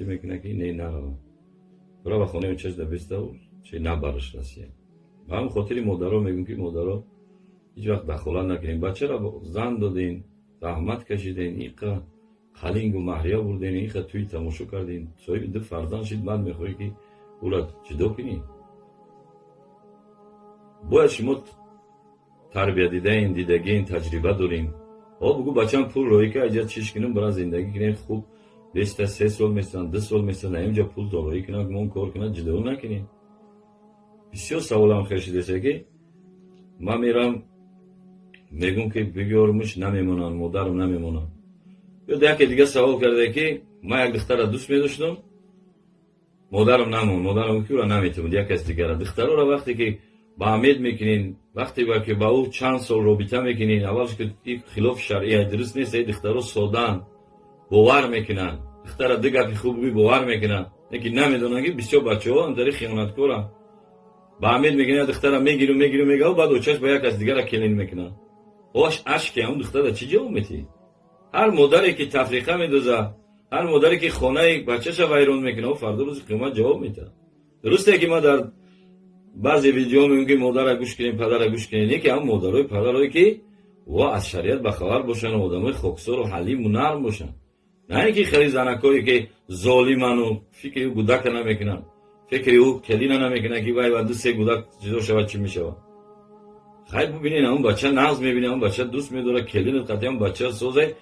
خطی میکنه که نه نروه برای به خانه چیز دبسته و چه نبرش رسیه به هم خاطری مادرها میگن که مادرها هیچ وقت دخالت نکنین بچه را زن دادین زحمت کشیدین ایقا خلینگ و محریه بردین ایقا توی تماشا کردین صاحب دو فرزند شید من میخوایی که او را جدا کنی باید شما تربیت دیدین دیدگین تجربه داریم بگو بچم پول روی که اجازه چیش کنیم برای زندگی کنیم خوب 23 سال میستن 2 سال میستن اینجا پول دارایی کنن که من کار کنن جدا نکنیم بسیار سوالم خیلی شده که من میرم میگم که بگیارمش نمیمونن مادرم نمیمونن یا دیگه سوال کرده که من یک دختر را دوست میداشتم مادرم نمون مادرم که را نمیتوند یک کس دیگر را دختر را وقتی که با امید میکنین وقتی که با او چند سال رابطه میکنین اولش که خلاف شرعی درست نیست این دختر را سادن باور میکنن دختر دیگه که خوب باور میکنن اینکه نمیدونن که بسیار بچه ها اندری خیانتکارن با امید میگن دختر میگیره و بعد اوچش با یک از دیگر را کلین میکنن عشق اون دختر چی جواب میتی هر مادری که تفریقه میدوزه هر مادری که خانه بچه‌ش ویران میکنه و فردا روز قیامت جواب میده درسته که ما در بعضی ویدیو میگیم که مادر را گوش کنین پدر را گوش کنین یکی هم مادرای پدرایی که از شریعت بخبر باشن و آدمای خاکسار و حلیم و نرم باشن نه اینکه خیلی زنکایی که ظالمن و فکر او گودک نمیکنن فکر او کلین نمیکنن که وای بعد 2-3 گودک جدا شود چی میشود خیلی ببینین اون بچه ناز میبینه اون بچه دوست میداره کلین قطعا اون بچه سوزه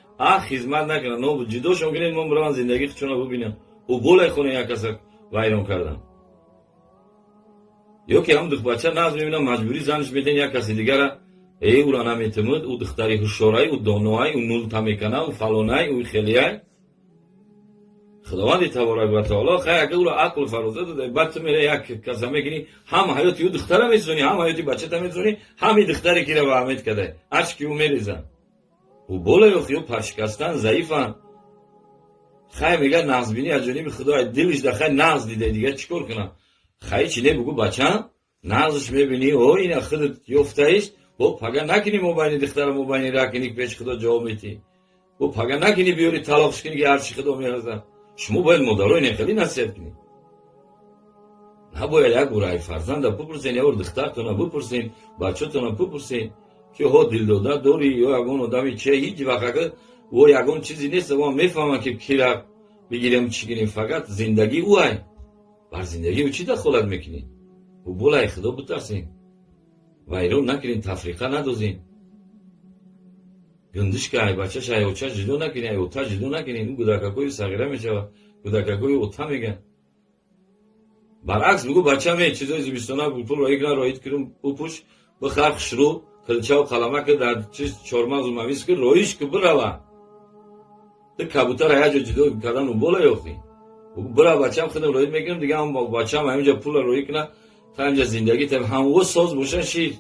خدمت نکنه نو جدا شون کنین من برام زندگی چون ببینم او بولای خونه یک کس وایران کردن یا که هم دختر بچه ناز میبینه مجبوری زنش میتین یک کسی دیگر ای او را نمیتمد او دختری هوشیاری او دانایی او نولتا میکنه او فلانای او خیلیای خداوند تبارک و تعالی خیر او را عقل فروزه داده بعد تو میره یک کس میگنی هم حیاتی او دختر میزونی هم حیاتی بچه تا میزونی همین دختری که را وامید کرده اشکی او میریزن او بولای خیو پشکستن ضعیفن خیر میگه نازبینی از جانب خدای دلش دخه ناز دیده دیگه چیکار کنه خیلی چی نه بگو بچه نازش میبینی او این خودت یفتهش و پگه نکنی مبینی دختر مبینی را کنی پیش خدا جواب میتی و پگه نکنی بیاری طلاقش کنی که هرچی خدا میرزه شما باید مادرای نخلی نصیحت کنی نباید یک برای فرزند بپرسین یا دخترتون بپرسین بچه‌تون بپرسین که ها دل داده داری یا یگان آدمی چه هیچ وقت و یگان چیزی نیست و میفهمن که کی را بگیریم چی کنیم فقط زندگی اوه بر زندگی او چی دخالت میکنین و بولای خدا بترسین ویرون نکنین تفریقه ندازین گندش که ای بچه شای اوچه جدو نکنین ای اوتا جدو نکنین اون گودکاکوی صغیره میشه گودکاکوی اوتا میگن برعکس بگو بچه همه چیزای زمستانه بپول رایی کنه رایید کرم بپوش بخرق شروع کلچه و قلمه که در چیز چارمز و مویز که رایش که بروه ده کبوتر هیا جا جدو کردن و بولا یوخی برای بچه هم خودم رایید میکنم دیگه هم بچه هم همینجا پول رایی کنه تا اینجا زندگی تا همه ساز باشن شیر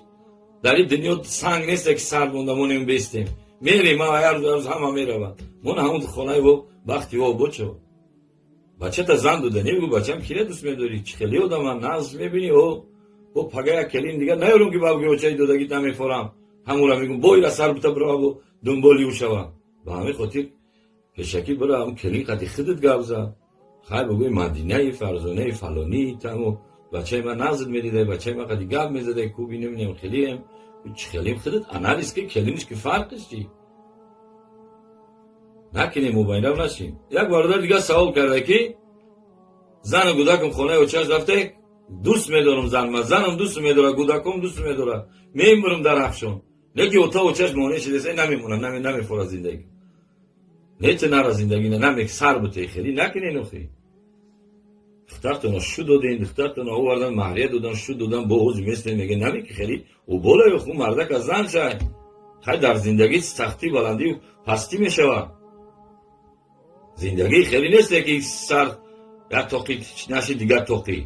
در این دنیا سنگ نیست که سر بوندمونیم بیستیم میریم ما هر روز همه میروند من همون خانه و بختی و بچه بچه تا زن دوده نمیگو بچه هم کیره دوست میداری چه خیلی آدم هم ناز میبینی و پگه یک کلیم دیگه نیارم که باقی بچه دودگی نمیفورم همون را میگم بایی را سر بتا برا و دنبالی او شوم با همه خاطر که شکل برا هم کلیم قطعی خودت گوزه خیلی بگوی مدینه فرزانه فلانی تمو بچه من نازد میدیده بچه من قدی گب میزده کوبی نمینیم خیلیم چه خیلیم خودت انالیز که کلیمش که فرقش چی نکنیم موبایل نشیم یک بردار دیگه سوال کرده که زن و گودکم خونه و چش رفته دوست میدارم زنم دوست میداره گودکم دوست میداره میمونم در افشون نکی اوتا و چش مانه شده نمیمونم نمیفوره زندگی نیت نرا زندگی نمیک سر بوده خیلی نکنین اخی دخترتون شو دادین دخترتون آوردن مهریه دادن شو دادن با حوز مثل میگه نمیک خیلی او بالا خو مردک از زن شد خیلی در زندگی سختی بلندی و پستی میشوه زندگی خیلی نیست که سر یا توقی نشی دیگر توقی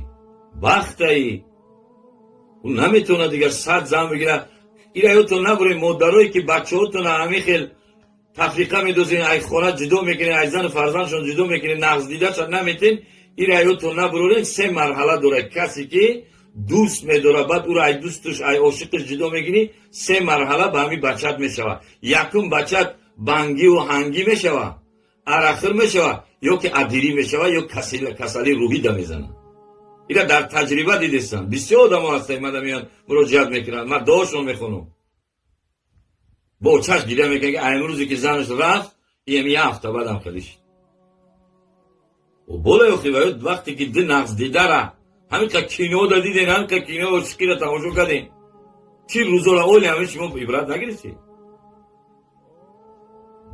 بختی اون نمیتونه دیگر صد زن بگیره ایرایتون نبوره مادرایی که بچه هاتون همی خیل تفریقه میدوزین ای خونه جدو میکنین ای زن فرزندشون جدو میکنین نغز دیده شد نمیتین ایرایتون نبرورین 3 مرحله داره کسی که دوست میداره بعد او را ای دوستش ای عاشقش جدو میگیری 3 مرحله به همین بچت میشوه یکم بچت بنگی و هنگی میشوه عرقخور میشود یا که ادیری میشود یا کسلی روحی دا میزنه. اینا در تجربه دیدستم. بسیار آدم ها هستن من میان مراجعت میکنن. من دعاشون میخونم. با چشم دیده میکنه که امروزی که زنش رفت یه هفته بعدم خلیش. و بالا یخی باید وقتی که ده نقص دیده را همین که کینو دا دیدین همین که کینو و شکی را تماشا کردین چی روزو را اولی همین شما عبرت نگیرید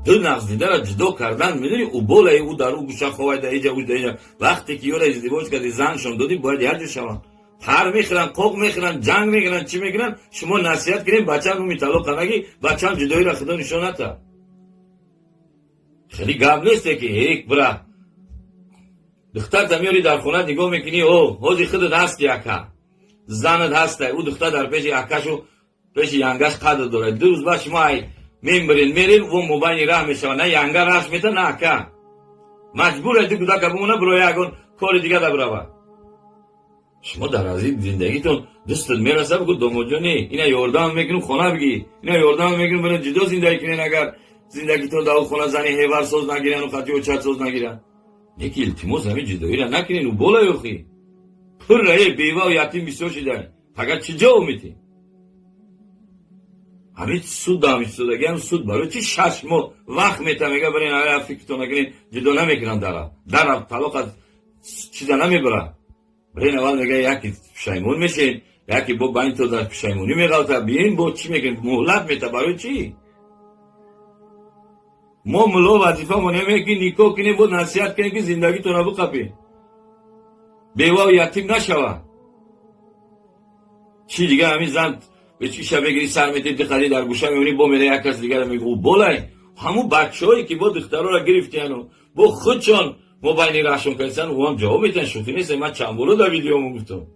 دو نقص دیده را جدا کردن میدونی او بالای او در او گوشه خواه در اینجا او در اینجا وقتی که یور ازدواج کردی زنشون دادی باید هر جا شوان پر میخرن قوق میخرن جنگ میخرن چی میخرن شما نصیحت کنین بچه رو میطلق کنگی بچه هم جدایی را خدا نشون نتا خیلی گم نیسته که یک برا دختر تمیاری در خونه نگاه میکنی او حوزی خودت هستی اکا زنت هسته او دختر در پیش اکاشو پیش ینگش قدر داره دو روز بعد شما میرین و مبانی راه میشه نه ینگا راش میته نه اکا مجبوره دیگه کودک بمونه برای اگون کار دیگه دا برابر شما در از این زندگیتون دستت میرسه بگو دوموجونی اینا یاردان میکنم خونه بگی اینا یاردان میکنم برای جدا زندگی کنین اگر زندگیتون دا خونه زنی هیور سوز نگیرن و خطی و چت سوز نگیرن یکی التماس همین جدایی را نکنین و بالا یخی پر رای بیوه و یتیم بسیار شده فقط چی جا امیتی همین سود دامیش سودگی هم سود برای چی 6 ماه وقت میتم میگه برای این آره فکرتون نکنین جدا نمیکنن در طلاق چیزا نمیبرن برای این اول میگه یکی پشیمون میشین یکی با بین تو در پشیمونی میگه بیین با چی میکنین مهلت میته برای چی ما ملو وظیفه مونیمه که نیکو کنیم بود نصیحت کنیم که زندگی تو نبو قپی بیوه و یتیم نشوه چی دیگه همین زن به چی شبه گیری سر میتید دخلی در گوشه میبینی با میره یک کس دیگه رو میگه او بولای همون بچه هایی که با دخترها را گرفتین و با خودشان موبایلی راشون کردن و هم جواب میتن شوخی نیست من چند بولو در ویدیو گفتم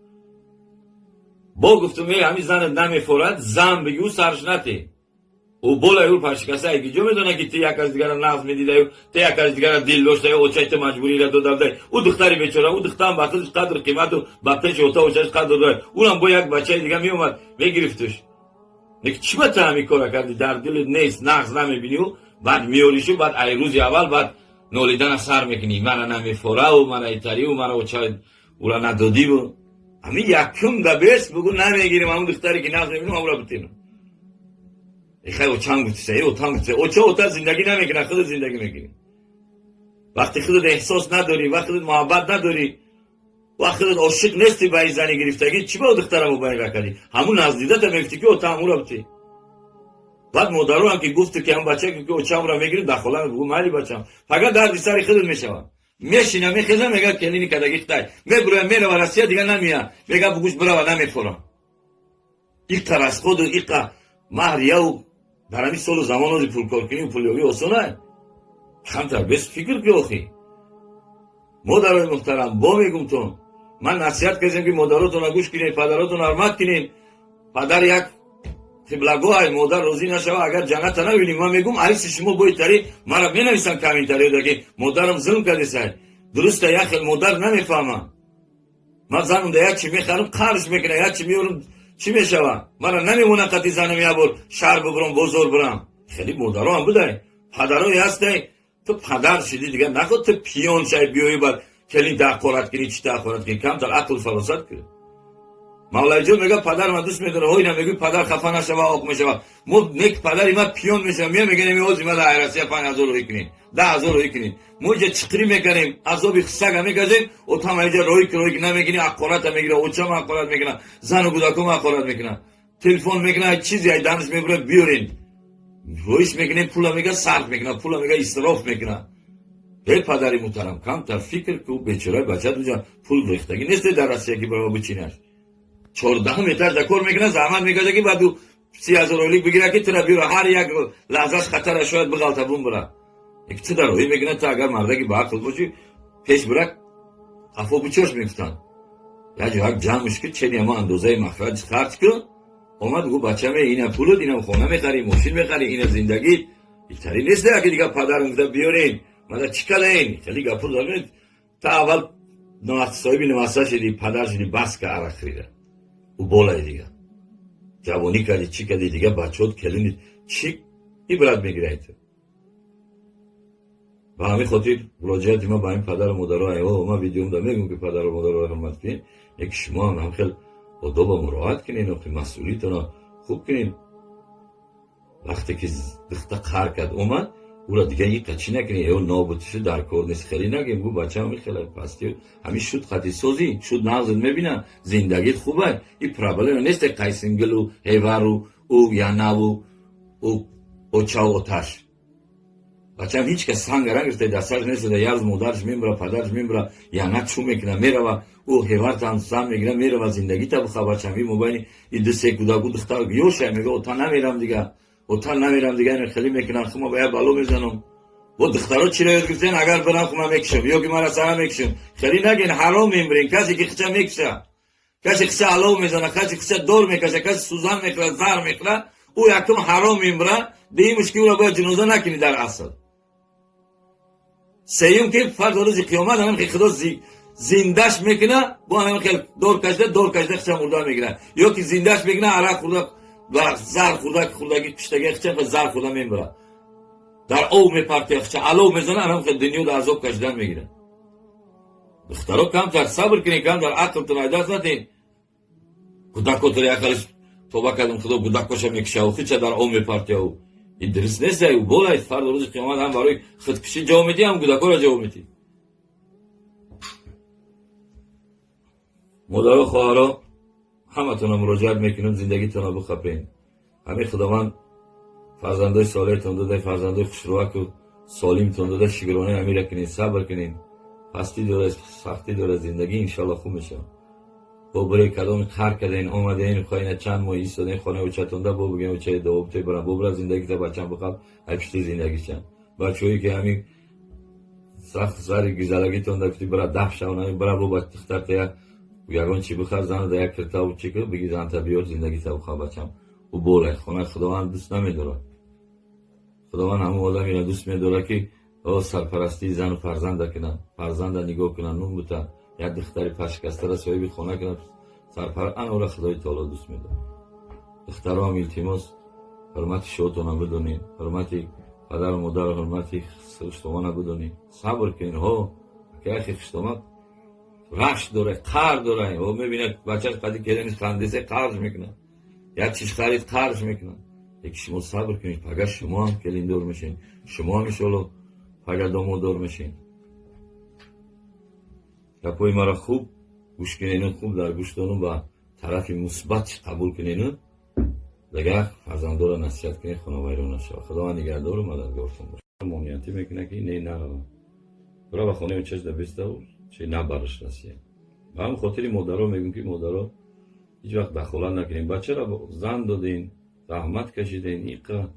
با گفتم همین زن نمیفورد زن بگی او سرش نتی او بالای او پشکسته ایگی جو میدونه که تی یک از دیگر نقض میدیده تی یک از دیگر دل داشته او چایت مجبوری را دو داده او دختری بیچاره او دخترم با خودش قدر قیمت و با پیش اوتا و چش قدر داره اونم با یک بچه دیگه میومد میگرفتش میگه چی با تعمی کار کردی در دل نیست نقض نمیبینی و بعد میوریشو بعد ای روزی اول بعد نولیدن سر میکنی من نمیفوره و من ایتری و من او چای اولا ندادی و همین یکم دا بیست بگو نمیگیریم همون دختری که نقض میبینیم اولا بتینم خیلی اوچان گفتیسه اوچان گفتیسه اوچا زندگی نمیکنه خود زندگی میکنی وقتی خودت احساس نداری وقتی خودت محبت نداری وقتی خودت عاشق نیستی به این زنی گرفتگی چی با دخترم رو باید رکدی همون نزدیدت هم میفتی که اوتا همون رو بتی بعد مادرو هم که گفت که هم بچه که اوچام رو میگیری دخلا بگو مالی بچم فقط دردی سری خودت میشوم میشینم میخزم میگه کلینی کدگی خدای میبرم میره و رسیه دیگه نمیاد میگه بگوش برو و نمیخورم این ترس خود و این مهریه در همین سال و زمان روزی پول کار کنی و پولیابی آسانه کمتر بس فکر که آخی مادرای محترم با میگم تون من نصیحت کردم که مادراتون رو گوش کنین پدراتون رو حرمت کنین پدر یک قبلگاه مادر روزی نشوه اگر جنت نبینیم من میگم عریس شما باید تری مرا می نویسن کامین تری داره مادرم ظلم کرده سای درسته یک خیل مادر نمیفهمم من زنم ده یک چی میخرم قرض میکنه یک چی میورم چی میشوه مرا نمیمونه قطعی زنم یا بر شهر ببرم بزرگ برم خیلی مادرها هم بوده پدرهایی هسته تو پدر شدی دیگه نخود تو پیون شای بیایی بر کلی دقارت کنی چی دقارت کنی کم تر عقل فراست کرد مولای جو میگه پدر من دوست میدونه هایی نمیگه پدر خفه نشوه آق میشوه مو نیک پدری من پیون میشم میگه نمیوزی من در عرصی 5000 روی کنین 10000 روی کنین موجه چقری میکنیم عذابی خسگه میگذیم و تا اینجا روی نمیگینی اقارت میگیره اوچم اقارت میکنه زن و کودکم اقارت میکنه تلفن میکنه چیزی ای دانش میبره بیورین رویش میکنه پولا میگه صرف میکنه پولا میگه اسراف میکنه به پدری محترم کم تر فکر کو بیچاره بچه دوجا پول ریختگی نیست در راستی که برای بچینش 14 متر دکور میکنه زحمت میکشه که بعد 30,000 رولی بگیره که ترا بیاره هر یک لحظه خطر شاید بغلطه بون بره یک چه در روی میکنه تا اگر مردگی با عقل باشی پیش برک افو بچوش میفتن یا جو یک جمعش که چنی اما اندازه مخرج خرج کن اومد گو بچه می اینه پولت اینه خونه میخری ماشین میخری اینه زندگی بیتری نیست که دیگه پدرم گفته بیارین ماذا چیکارین خیلی گپور دارید تا اول صاحبی نواسه شدی پدر شدی بس که عرق خریده او بالای دیگه جوانی کردی چی کردی دیگه بچه‌ات کلینی چی عبرت میگیره تو و همین خاطر مراجعت ما با این پدر و مادرها ایوا ما ویدیوم دا میگم که پدر و مادرها حرمت کنین، یک شما هم خیلی آداب و مراعات کنین و مسئولیتون خوب کنین. وقتی که دختر قهر کرد اومد او را دیگه یک قچی نکنین یا نابودش در کار نیست خیلی نگیم گو بچه هم خیلی پستی همین شد خطی سازی شد نغزت میبینن زندگیت خوبه این پرابلم نیست قیسنگل و هیور و او یا نو او اوچا و آتش بچه هم هیچ که سنگ رنگشته دستش نیست ده یارز مادرش میبره پدرش میبره یا نه چو میکنه میره و او هیورت هم سم میگیره میره و زندگی تا بخواه بچه هم این مبینی این دو سه کودکو دختر یوشه میگه اوتا نمیرم دیگه اوتال نمیرم دیگه این خیلی میکنن خما باید بالو میزنم و دخترها چی را یاد گرفتن اگر برم خما میکشم یا که من سرم میکشم خیلی نگین حرام میمرین کسی که خچه میکشه کسی خچه علو میزنه کسی خچه دور میکشه کسی سوزن میکنه زهر میکنه او یکم حرام میمره دیگه مشکل را باید جنازه نکنی در اصل سیوم که فرد روز قیامت هم که خدا زندهش میکنه با هم خیلی دور کشده خچه مرده میگیره یا که زندهش میکنه عرق خورده و زر خوردگی کشتگی خچه و زر خورده میمره در او میپرته خچه علو میزنه هم خیلی دنیا در عذاب کشیدن میگیره دخترها کم تر صبر کنی کم در عقلتون عدت ندین کودکو تر عقلش توبه کردم خدا کودکوشم میکشه و خچه در او میپرته او این درست نیست او بولای فرد روز قیامت هم برای خودکشی جواب میدی هم کودکو را جواب میدی مادر و خواهرها همتون مراجعت میکنم زندگیتون رو بخپین همین خداوند فرزندای صالحتون داده فرزندای خوشروک و سالمتون داده شکرانه امیر کنین صبر کنین پستی داره سختی داره زندگی انشالله خوب میشه با برای کدام خر کردین اومدین خواهین چند ماه ایستادین خانه و چتونده با بگیم و چه دوابطه برم با برای زندگی تا بچم بخواب هفته زندگی چند بچه‌ای که همین سخت سری گزالگیتون داشتی برای دفع شونه برای با دختر تا یگان چی بخواد زن در یک کرتا و چی که بگی زن تا بیاد زندگی تا بخواب بچم و بوله خونه خداوند دوست نمیداره خداوند همون آدمی را دوست میداره که سرپرستی زن و فرزند کنن فرزند نگاه کنن نون بودن یک دختری پشکسته را صاحب خونه کنن سرپرست آن را خدای تعالی دوست میداره دخترها هم التماس حرمت شوتون هم بدونین حرمت پدر و مادر حرمت خشتوانه بدونین صبر کنین ها که اخی خشتوانه رشت داره قرض داره و میبینه بچه‌ش قدی کردن خندیسه قرض میکنه یک چیز خرید قرض میکنه یک شما صبر کنید اگر شما هم کلین دور میشین شما هم انشالله اگر دامو دور میشین گپای مرا خوب گوش کنین خوب در گوش دارم و طرف مثبت قبول کنین دیگه فرزندا را نصیحت کنین خانواده رو نشه خدا نگهدار و مددگارتون باشه مونیاتی میکنه که نه برای خونه چش در بیسته چه نبرش رسیه و هم خاطری مادرها میگن که مادرها هیچ وقت دخالت نکنین بچه را زن دادین زحمت کشیدین ایقا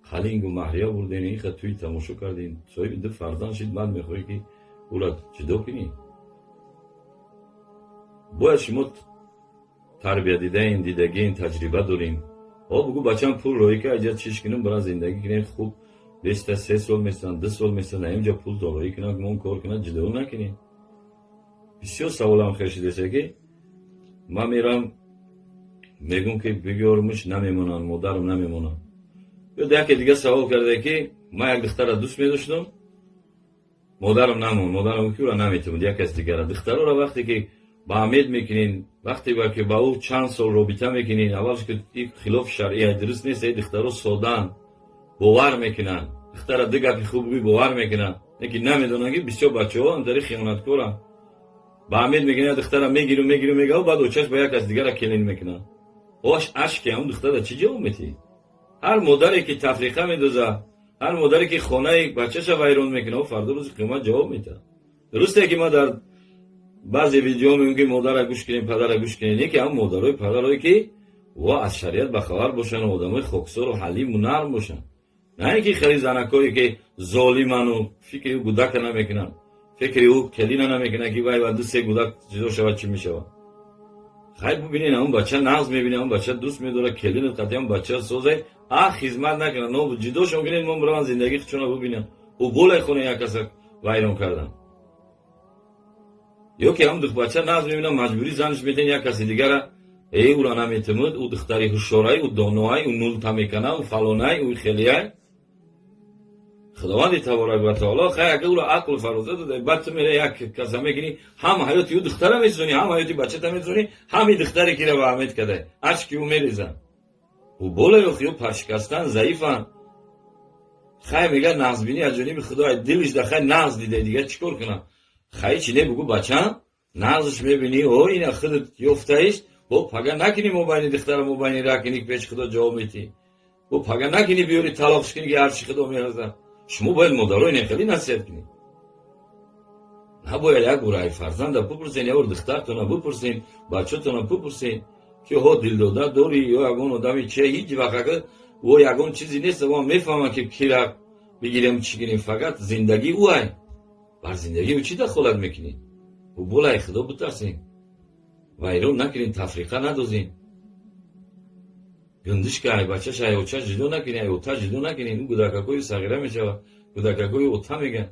خلینگ و محریا بردین ایقا توی تماشا کردین صاحب دو فرزند شید بعد میخوایی که او را جدا کنین باید شما تربیت دیدین دیدگین تجربه دارین بگو بچه هم پول روی که اجازه چیش کنیم برای زندگی کنین خوب 23 سال میستن 2 سال میستن اینجا پول دارایی کنن که من کار کنن جدا نکنین بسیار سوال هم خیلی شده که من میرم میگم که بگیارمش نمیمونن مادرم نمیمونن یا که دیگه سوال کرده که من یک دختر را دوست میداشتم مادرم نمون مادرم که را نمیتوند یک کس دیگر دختر را وقتی که با امید میکنین وقتی که با او چند سال رابطه میکنین اولش که خلاف شرعی درست نیست دختر سودان باور میکنن دختر دیگه که خوب باور میکنن اینکه نمیدونن که بسیار بچه‌ها هم در خیانتکارن با امید میگن دختر میگیره و بعد اوچش با یک از دیگر کلین میکنن واش اشک اون دختر چی جواب میتی هر مادری که تفریقه میدوزه هر مادری که خانه بچه‌ش ویران میکنه و فردا روز قیامت جواب میده درسته که ما در بعضی ویدیو میگیم که مادر گوش کنین پدر گوش کنین که هم مادرای پدرای که و از شریعت بخبر باشن و آدمای خاکسار و حلیم و نرم باشن نه اینکه خیلی زنکایی که ظالمن و فکر او گودک نمیکنن فکر او کلین نمیکنن که وای دو سه گودک جدا شود چی میشود خیلی ببینین اون بچه ناز میبینه اون بچه دوست میداره کلین قطعا اون بچه سوزه خدمت نکنه نو جدا شون کنین من برام زندگی خودشون ببینم او گل خونه یک کس وایران کردن یا که هم دو بچه ناز میبینه مجبوری زنش میتن یک کسی دیگر او را نمیتمد او دختری هوشیاری او دانایی او نول تمیکنه او فلانای او خیلیای خداوند تبارک و تعالی خیلی اگه او را عقل و فرازه داده، بعد تو میره یک کسا میگیری هم حیاتی او دختر میزونی هم حیاتی بچه تا میزونی، همی دختری که رو احمد کده اشکی او میریزن او بوله یا خیو پشکستن ضعیفن. خیلی میگه نغز بینی از جانب خدا دلش در خیلی نغز دیده دیگه چیکار کنم؟ خیلی چی بگو بچه نغزش میبینی او این خودت یفتهش با پگه نکنی مبینی دختر مبینی رکنی که پیش خدا جواب میتی با پگه نکنی بیاری طلاقش کنی که هرچی خدا میرزه. شما باید مدارای نخیلی نصیحت کنی، نباید یک برای فرزند بپرسین یا دخترتون بپرسین بچه‌تون بپرسین که ها دل داده داری یا یگان آدمی چه هیچ وقت و یگان چیزی نیست و میفهمم که کی را بگیریم چی کنیم، فقط زندگی اوه بر زندگی او چی دخالت میکنی و بولای خدا بترسین و ایرون نکنین تفریقه ندازین گندش که ای بچه شای اوچه جدو نکنین ای اوتا جدو نکنین اون گودکاکوی صغیره میشه گودکاکوی اوتا میگن.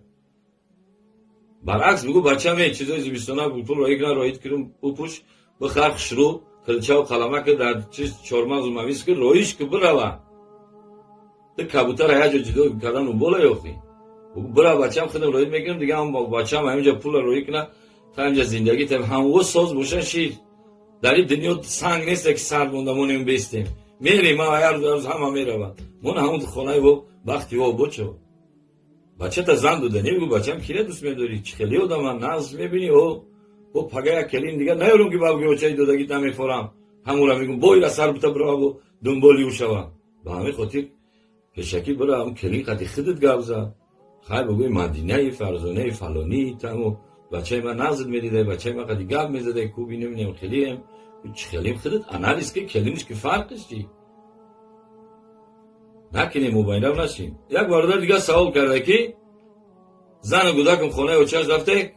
برعکس بگو بچه همه چیزای زیبستانه بودپول رایی کنه رایید کرم بپوش بخرخش رو کلچه و قلمه که در چیز چارمغز و مویز که رایش که بروا ده کبوتر هیا جا جدو کردن و بولا یاختی برا بچه هم خودم رایید میکنم دیگه هم بچه هم همینجا پول رایی کنه تا همینجا زندگی تب همو ساز باشن شیر در این دنیا سنگ نیست که سر بونده مونیم بیستیم میریم ما هر روز همه میروم من همون خانه و بختی و بچه بچه تا زن دوده نمیگو بچه هم کیره دوست میداری چه خیلی آدم من نغز میبینی او پگه یک کلیم دیگه نیارم که باقی بچه دودگیت نمیخورم همون را میگم بایی را سر بتا برا و دنبالی او شوم به همه خاطر کشکی برا هم کلیم قدی خودت گوزه خیلی بگوی مدینه فرزانه فلانی تمو بچه من نغزت میدیده بچه من قدی گب میزده کوبی نمینیم خیلیم چه خیلیم خودت انالیز که کلیمش که فرقش چی نکنیم موبایل نشیم. یک بار دیگه سوال کرده که زن و گودکم خونه و چش رفته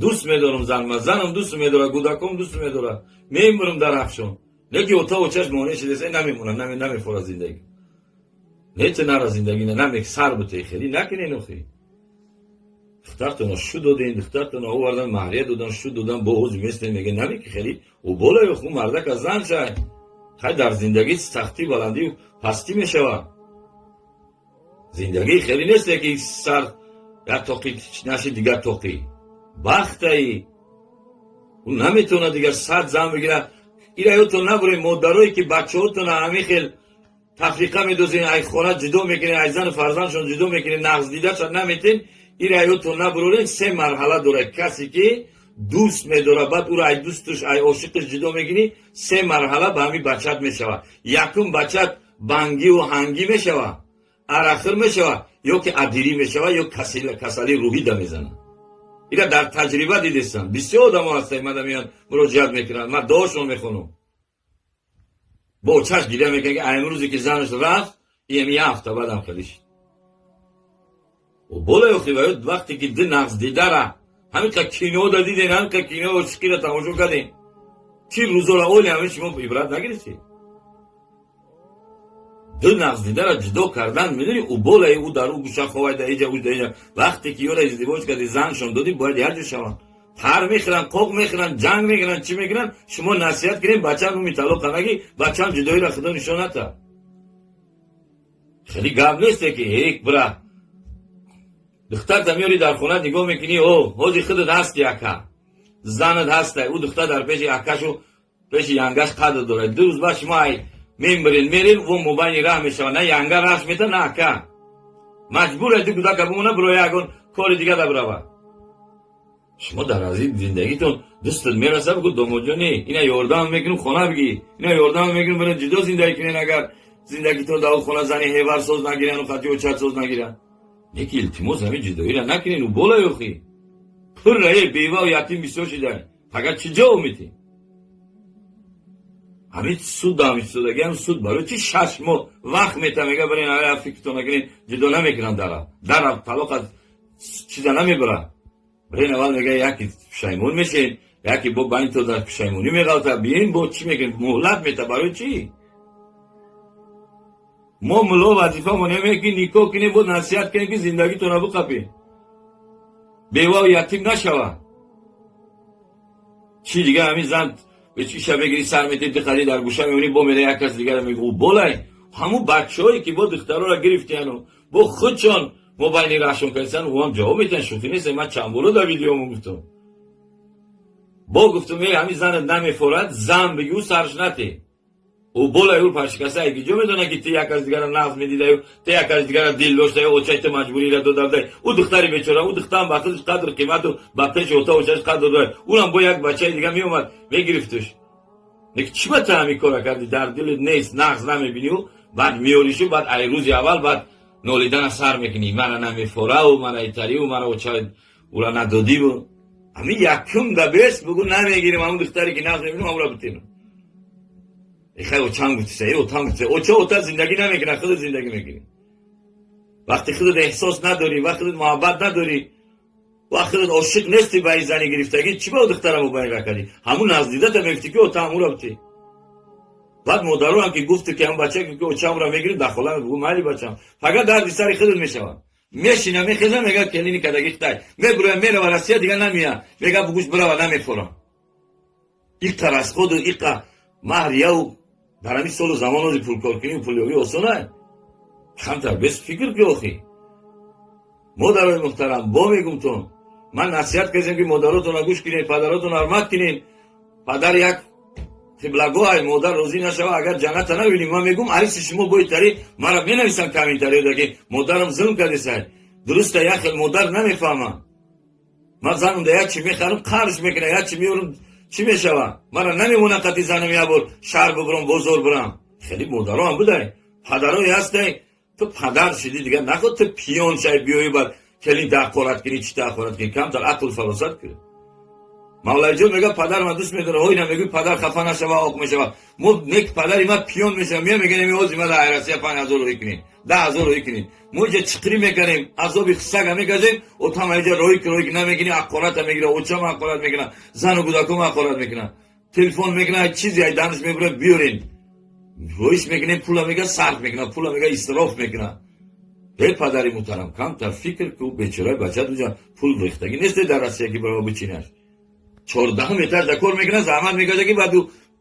دوست میدارم زنم دوست میداره گودکم دوست میداره میمونم در افشون لیکن اوتا و چش مونه شده نمیمونم نمیفوره زندگی نیت نرا زندگی نمیک سر بوده خیلی نکنین اخی دخترتون شو دادین دخترتون او وردن مهریه دادن شو دادن با حوز میستین میگه نمیک خیلی و بالا خو مردک از زن شای خیلی در زندگی سختی بلندی و پستی میشوه زندگی خیلی نیست که سر یا توقی نشی دیگر توقی بخت ای اون نمیتونه دیگر صد زن بگیره ایره ایتون نبرین مادرایی که بچه هاتون همی خیل تفریقه میدوزین ای خونه جدو میکنین ای زن فرزندشون جدو میکنین نغز دیده شد نمیتین ایره ایتون نبرین سه مرحله داره کسی که دوست میداره بعد او را ای دوستش ای عاشقش جدو میکنی سه مرحله به همی بچت میشوه یکم بچت بنگی و هنگی میشوه اراخر میشوه یا که ادیری میشوه یا کسلی روحی ده میزنه اینا در تجربه دیدستم بسیار آدم ها هستن من میان مراجعت میکنن من داشتون میخونم با چشم گیره میکنه که امروزی که زنش رفت یه هفته بعدم خلیش و بالا یخی باید وقتی که ده نقص دیده را همین که کینو دا دیدین همین که کینو و چکی را تماشا کردین چی روزا را اولی همین شما عبرت نگیرسی دو نقص دیده را جدا کردن میدونی او بالای او در او گوشه خواهی در اینجا او در اینجا وقتی که یه را ازدواج کردی زنشون دادی باید هر جو شوان تر میخرن قوق میخرن جنگ میخرن چی میخرن شما نصیحت کنین بچه هم میتالو کنگی بچه هم جدایی را خدا نشون نتا خیلی گب نیسته که یک برا دختر تمیاری در خونه نگاه میکنی او حاجی خودت هستی اکا زنت هسته او دختر در پیش اکاشو پیش ینگش قدر داره دو روز بعد شما میرین و مبانی راه میشه نه ینگه راش میته نه اکا مجبوره دو کودک بمونه برای یگون کار دیگه دا بروا شما در از این زندگیتون دوستت میرسه بگو دوموجونی اینا یاردان میکنم خونه بگی اینا یاردان میکنم برای جدا زندگی کنین اگر زندگیتون دا خونه زنی هیور سوز نگیرن و خطی و چت سوز نگیرن یکی التماس همین جدایی را نکنین و بالا یخی پر رای بیوه و یتیم بیسو شده فقط چی جا میتی همین سود دامیش سودگی هم سود برای چی 6 ماه وقت میته میگه برین آیا فکرتون نکنین جدا نمیکنن در طلاق از چیزا نمیبره برین اول میگه یکی پشیمون میشین یکی با بین تو در پشیمونی میغلطه بیین با چی میگن مهلت میته برای چی ما ملو وظیفه مونیمه که نیکو کنی بود نصیحت کنی که زندگی تو نبو قپی بیوه و یتیم نشوه چی دیگه همین زن به چی شب بگیری سر میتید خرید در گوشه میبینی با میره یک کس دیگه میگه او بولای همون بچه هایی که با دخترها را گرفتین با خودشان موبایلی راشون کردن و هم جواب میتن شوخی نیست. من چند بار در ویدیومو گفتم با گفتم همین زن نمیفورد زن بگی او سرش نتی او بالای او پشکسته اگه جو میدونه که تی یک از دیگر نقض میدیده تی یک از دیگر دیل داشته او چایت مجبوری را دو داده او دختری بیچاره او دخترم بخاطرش قدر قیمت و بچه‌ش اوتا و چش قدر داره اونم با یک بچه دیگه میومد میگرفتش میگه چی با تو همین کارا کردی در دلت نیست نقض نمیبینی و بعد میوریشو بعد ای روز اول بعد نولیدن سر میکنی من نمیفوره و من ایتری و من او چای او را ندادی و همین یکم دا بیست بگو نمیگیریم همون دختری که نقض میبینیم همون را بتینم خیلی اوچان گوتیسه اوچان گوتیسه اوچا زندگی نمیکنه خود زندگی میکنی وقتی خودت احساس نداری وقتی خودت محبت نداری وقتی خودت عاشق نیستی به این زنی گرفتگی چی با دخترمو باید کردی همون نزدیدت هم افتی که اوتا همون را بتی بعد مادرو هم که گفت که هم بچه که اوچام را میگیریم دخلا بگو مالی بچم فقط دردی سری خودت میشوم میشینم میخیزم میگه کلینی کدگی خدای میبرم میره و رسیا دیگه نمیاد میگه بگوش برا و نمیخورم این ترس خود و این مهریه و در همین سال و زمان روزی پول کار کنیم پول یابی آسانه کمتر بس فکر که آخی مادرای محترم با میگم تون من نصیحت کردم که مادراتون را گوش کنین پدراتون حرمت کنین پدر یک قبلگاه مادر روزی نشوه اگر جنت نبینیم من میگم عریس شما باید تری مرا می نویسم کمین تری که مادرم ظلم کرده سای درسته یک مادر نمیفهمم من زنم ده یک چی میخرم قرش میکنه یک چی میورم چی میشوه مرا نمیمونه قطعی زنم یا بر شهر ببرم بزرگ برم خیلی مادرها هم بوده پدرهایی هسته تو پدر شدی دیگه نخود تو پیون شای بیایی بر کلی دقارت کنی چی دقارت کنی کمتر عقل فراست کنی مولای جو میگه پدر من دوست میدونه هوی نمیگه پدر خفه نشوه آق میشوه مو نیک پدری من پیون میشه میگه نمیوزی من در عرصه 5000 روی کنین 10000 روی کنین موجه چقری میکنیم عذابی خسگ میگذیم او تا اینجا روی نمیگنی عقارت میگیره او چم عقارت میکنه زن و کودکم عقارت میکنه تلفن میکنه چیزی ای دانش میبره بیورین رویش میکنه پولا میگه صرف میکنه پولا میگه اسراف میکنه به پدری محترم کم تا فکر کو بیچاره بچه دوجا پول ریختگی نیست در راستی که برای بچینش 14 متر دکور میکنه زحمت میکشه که بعد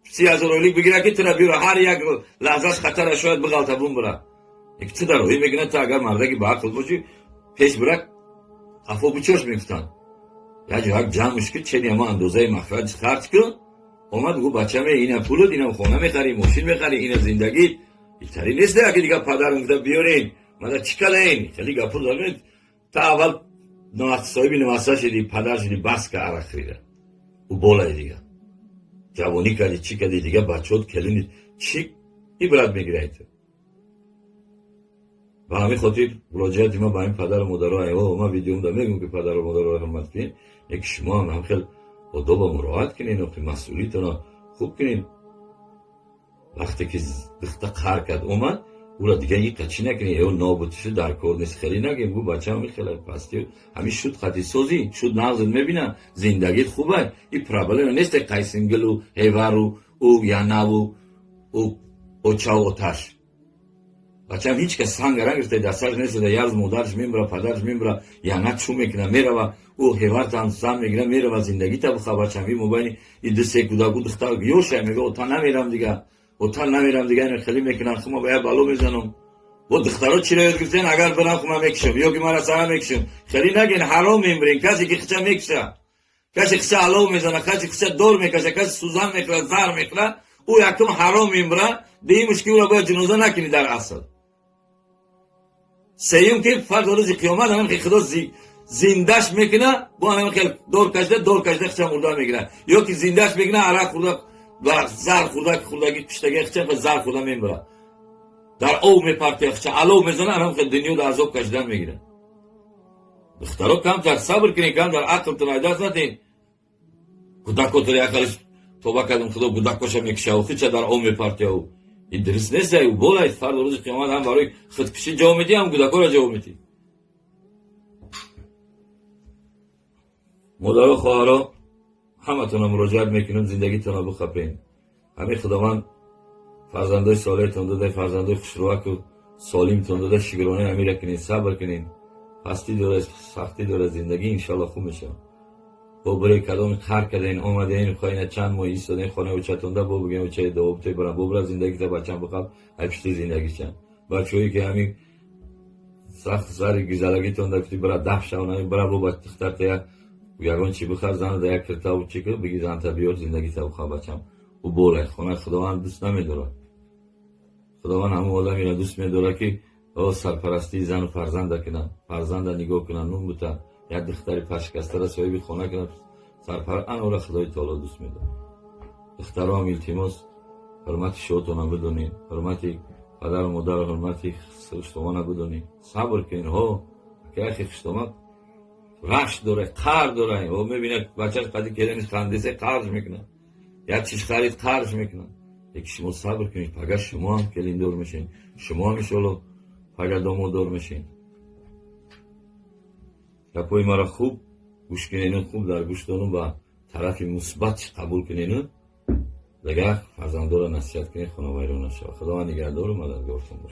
30,000 رولی بگیره که ترا بیرو هر یک لحظه خطر شاید بغلطه بوم بره یک چه در روی میکنه تا اگر مردگی با عقل باشی پیش برک افو بچوش میفتن یا جو حق جمعش که چنی اما اندازه مخرج خرج کن اومد گو بچه می اینه پولو اینم خونه میخری ماشین میخری اینه زندگی ایتری نیست که دیگه پدر میگه بیارین ماذا چیکار این خیلی گپور دارید تا اول صاحب نواسا شدی پدر شدی بس که عرق خریده و بالای دیگه جوانی کردی چی کردی دیگه بچه‌ات کلینید چی عبرت میگیرید و همین خاطر مراجعت ما با این پدر و مادرها و ما ویدیوم دا میگم که پدر و مادرها رحمت کنین یک شما هم خیلی ادب و مراعات کنین و مسئولیتون خوب کنین وقتی که دختر قهر کرد اومد او را دیگه یک قچی نکنی او نابودش در کار نیست خیلی نگیم گو بچه همی خیلی پستی همین شد خطی سازی شد نغزت میبینم زندگیت خوبه این پرابلم نیست قیسنگل و هیور و او یا نو او اوچا و تش بچه هم هیچ که سنگ رنگشته دستش نیست یا از مادرش میمره پدرش میمره یا نه چو میکنه میره و او هیور تا هم سم میگیره میره و زندگی تا بخواه بچه همی موبایلی این دو سه کودکو دختر گیوشه میگه اوتا نمیرم دیگه اینو خیلی میکنم خب ما باید بالو میزنم و دخترها چی رو یاد گفتن اگر برم خب من میکشم یا که من را سرم میکشم خیلی نگین حرام میمرین کسی که خچه میکشه کسی خچه علو میزنه کسی خچه دور میکشه کسی سوزن میکره زر میکره او یکم حرام میمره دیگه مشکل را باید جنوزه نکنی در اصل سیوم که فرد روز قیامت همین که خدا زندهش میکنه با همین که دور کشده خچه مرده میگیره یا که زندهش میکنه عرق خورده و زر خوردگی کشتگی خچه و زر خورده میبره در او میپرته خچه علو میزنه هم که دنیا در عذاب کشیدن میگیره دخترها کمتر صبر کنین کمتر عقلتون دست ندین کودکو تر یکرش توبه کردم خدا کودکوش میکشه و خچه در او میپرته او این درست نیست او بولای فرد روز قیامت هم برای خودکشی جواب میدی هم کودکو را جواب میدی مادر و خواهرها همه تون مراجعت میکنم زندگیتون رو بخپین همین خداوند فرزندای صالح تون داده فرزندای خوشروک و سالم تون داده شکرانه امیر کنین صبر کنین پستی داره سختی داره زندگی انشالله خوب میشه با برای کدام خر کردین اومده این خواهین چند ماه ایستادین خانه و چتونده با بگیم و چه دوابطه برم با برای زندگی تا بچم بخواب هپشتی زندگی چند بچه‌هایی که همین سخت سری گزارگیتون داشتی برای دفش اونایی برای با بچه تیا یکان چی بخر زن در یک کرتا و چی که بگی زن تا بیار زندگی تا بخواه بچم و بوله خونه خداوند دوست نمیداره. خداوند همون آدمی را دوست میداره که او سرپرستی زن و فرزند کنه، فرزند نگاه کنه، نون بوده یک دختری پشکسته را صاحب خونه کنه، سرپرست آن را خدای تعالی دوست میداره. دخترام التماس حرمت شوتون بدونین، حرمت پدر و مادر و حرمت خشتمان بدونین، صبر کنین. ها که خشتمان رش داره، قرض داره. او میبینه بچه‌ش قدی کلینش خندیسه قرض میکنه، یک چیز خرید قرض میکنه. یک شما صبر کنید، پگه شما هم کلین دور میشین، شما هم انشالله پگه دامادار میشین. گپای مرا خوب گوش کنین، خوب در گوش دارم و طرف مثبت قبول کنین. دیگه فرزندان را نصیحت کنید، خانواده را نشود. خداوند نگهدار و مددگارتون باشه.